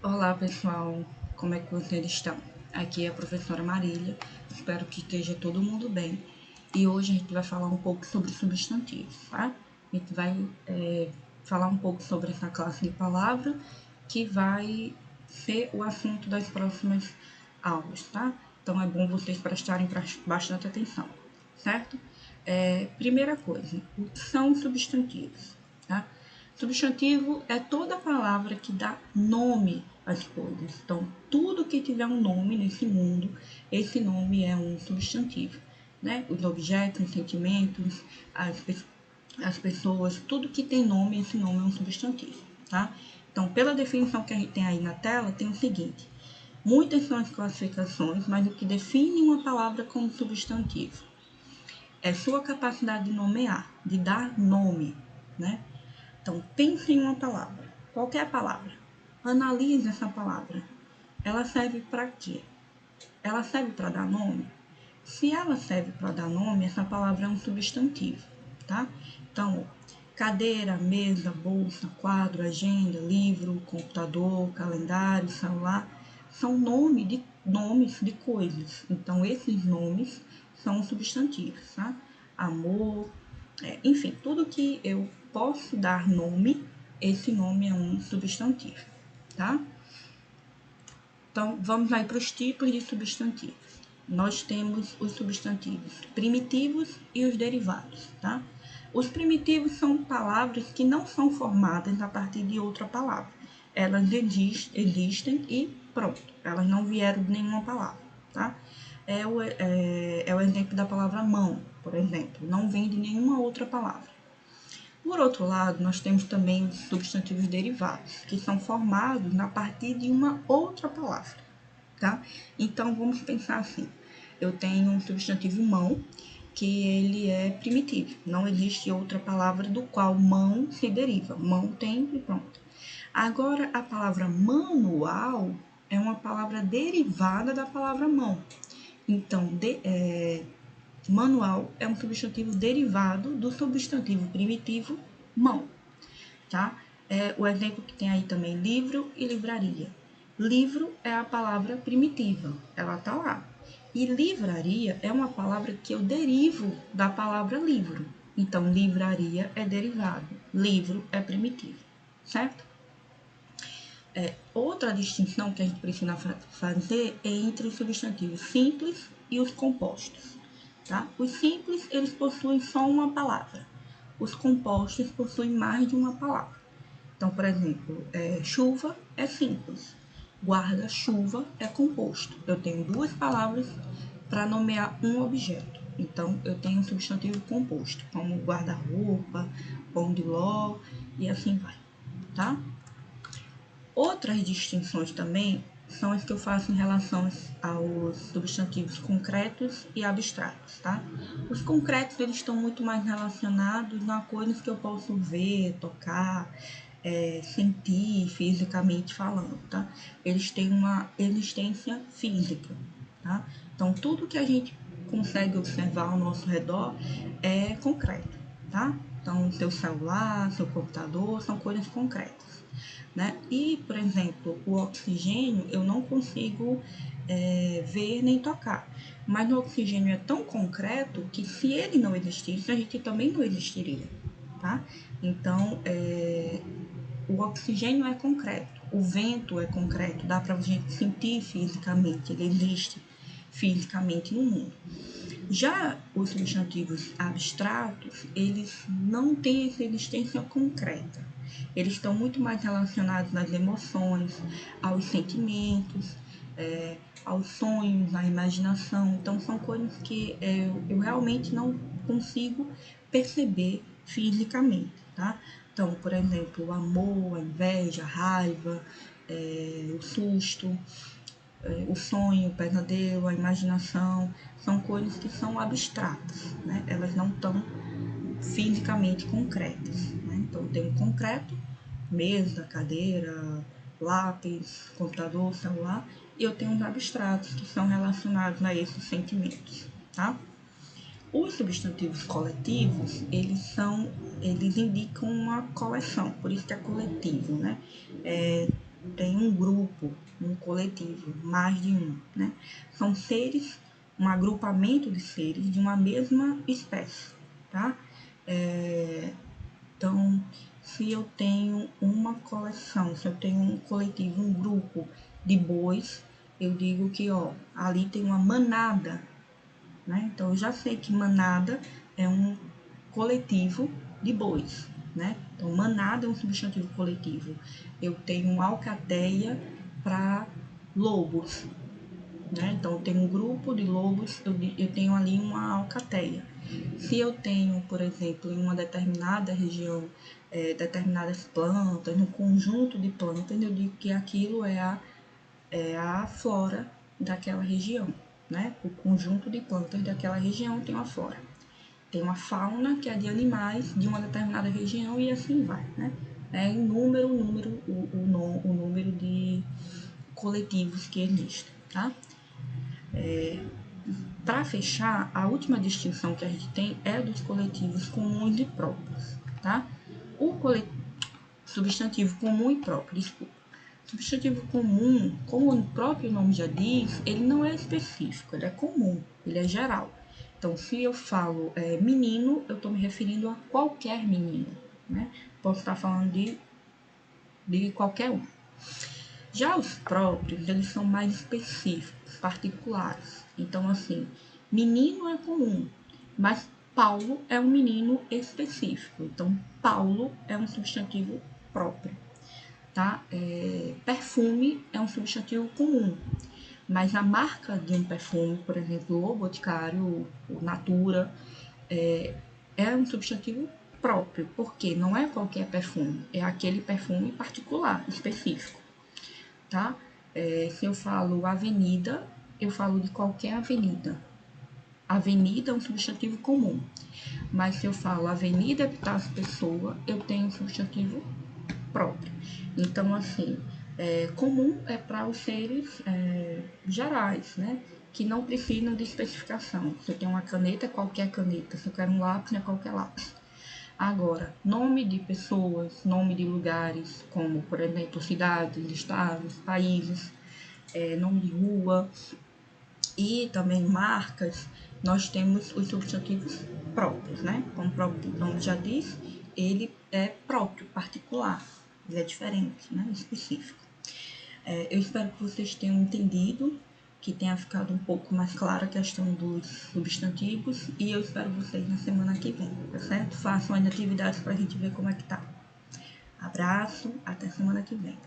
Olá pessoal, como é que vocês estão? Aqui é a professora Marília, espero que esteja todo mundo bem. E hoje a gente vai falar um pouco sobre substantivos, tá? A gente vai falar um pouco sobre essa classe de palavra que vai ser o assunto das próximas aulas, tá? Então é bom vocês prestarem bastante atenção, certo? Primeira coisa, o que são substantivos, tá? Substantivo é toda palavra que dá nome às coisas. Então, tudo que tiver um nome nesse mundo, esse nome é um substantivo. Né? Os objetos, os sentimentos, as pessoas, tudo que tem nome, esse nome é um substantivo. Tá? Então, pela definição que a gente tem aí na tela, tem o seguinte: muitas são as classificações, mas o que define uma palavra como substantivo é sua capacidade de nomear, de dar nome, né? Então, pense em uma palavra, qualquer palavra. Analise essa palavra. Ela serve para quê? Ela serve para dar nome? Se ela serve para dar nome, essa palavra é um substantivo, tá? Então, cadeira, mesa, bolsa, quadro, agenda, livro, computador, calendário, celular, são nomes de coisas. Então, esses nomes são substantivos, tá? Amor, enfim, tudo que eu posso dar nome, esse nome é um substantivo, tá? Então, vamos aí para os tipos de substantivos. Nós temos os substantivos primitivos e os derivados, tá? Os primitivos são palavras que não são formadas a partir de outra palavra. Elas existem e pronto, elas não vieram de nenhuma palavra, tá? É o exemplo da palavra mão, por exemplo, não vem de nenhuma outra palavra. Por outro lado, nós temos também os substantivos derivados, que são formados a partir de uma outra palavra, tá? Então, vamos pensar assim. Eu tenho um substantivo mão, que ele é primitivo. Não existe outra palavra do qual mão se deriva. Mão tem e pronto. Agora, a palavra manual é uma palavra derivada da palavra mão. Então, manual é um substantivo derivado do substantivo primitivo mão, tá? O exemplo que tem aí também, livro e livraria. Livro é a palavra primitiva, ela tá lá. E livraria é uma palavra que eu derivo da palavra livro. Então, livraria é derivado, livro é primitivo, certo? Outra distinção que a gente precisa fazer é entre os substantivos simples e os compostos. Tá? Os simples, eles possuem só uma palavra. Os compostos possuem mais de uma palavra. Então, por exemplo, chuva é simples. Guarda-chuva é composto. Eu tenho duas palavras para nomear um objeto. Então, eu tenho um substantivo composto, como guarda-roupa, pão de ló e assim vai, tá? Outras distinções também são as que eu faço em relação aos substantivos concretos e abstratos, tá? Os concretos, eles estão muito mais relacionados a coisas que eu posso ver, tocar, sentir fisicamente falando, tá? Eles têm uma existência física, tá? Então, tudo que a gente consegue observar ao nosso redor é concreto, tá? Então, seu celular, seu computador, são coisas concretas, né? E, por exemplo, o oxigênio eu não consigo ver nem tocar, mas o oxigênio é tão concreto que se ele não existisse, a gente também não existiria, tá? Então, o oxigênio é concreto, o vento é concreto, dá para a gente sentir fisicamente, ele existe fisicamente no mundo. Já os substantivos abstratos, eles não têm essa existência concreta. Eles estão muito mais relacionados às emoções, aos sentimentos, aos sonhos, à imaginação. Então, são coisas que eu realmente não consigo perceber fisicamente, tá? Então, por exemplo, o amor, a inveja, a raiva, o susto, o sonho, o pesadelo, a imaginação, são coisas que são abstratas, né? Elas não estão fisicamente concretas, né? Então, tem o concreto, mesa, cadeira, lápis, computador, celular, e eu tenho os abstratos, que são relacionados a esses sentimentos, tá? Os substantivos coletivos, eles indicam uma coleção, por isso que é coletivo, né? tem um grupo, um coletivo, mais de um, né? São seres, um agrupamento de seres de uma mesma espécie, tá? Então, se eu tenho uma coleção, se eu tenho um coletivo, um grupo de bois, eu digo que, ó, ali tem uma manada, né? Então, eu já sei que manada é um coletivo de bois, né? Então, manada é um substantivo coletivo. Eu tenho uma alcateia para lobos, né? Então, eu tenho um grupo de lobos, eu tenho ali uma alcateia. Se eu tenho, por exemplo, em uma determinada região, determinadas plantas, no conjunto de plantas, eu digo que aquilo é a flora daquela região, né? O conjunto de plantas daquela região tem uma flora. Tem uma fauna que é de animais de uma determinada região e assim vai, né? É em o número de coletivos que existem, tá? Para fechar, a última distinção que a gente tem é dos coletivos comuns e próprios, tá? O substantivo comum e próprio, desculpa. Substantivo comum, como o próprio nome já diz, ele não é específico, ele é comum, ele é geral. Então, se eu falo menino, eu estou me referindo a qualquer menino, né? Posso estar falando de qualquer um. Já os próprios, eles são mais específicos, particulares. Então, assim, menino é comum, mas Paulo é um menino específico. Então, Paulo é um substantivo próprio, tá? Perfume é um substantivo comum, mas a marca de um perfume, por exemplo, o Boticário, o Natura, é um substantivo próprio, porque não é qualquer perfume, é aquele perfume particular, específico, tá? Se eu falo avenida, eu falo de qualquer avenida. Avenida é um substantivo comum, mas se eu falo Avenida Epitácio Pessoa, eu tenho um substantivo próprio. Então, assim, comum é para os seres gerais, né? Que não precisam de especificação. Se eu tenho uma caneta, é qualquer caneta. Se eu quero um lápis, é qualquer lápis. Agora, nome de pessoas, nome de lugares, como, por exemplo, cidades, estados, países, nome de rua e também marcas, nós temos os substantivos próprios, né? Como o próprio nome já diz, ele é próprio, particular, ele é diferente, né? Específico. Eu espero que vocês tenham entendido, que tenha ficado um pouco mais clara a questão dos substantivos e eu espero vocês na semana que vem, tá certo? Façam as atividades para a gente ver como é que tá. Abraço, até semana que vem.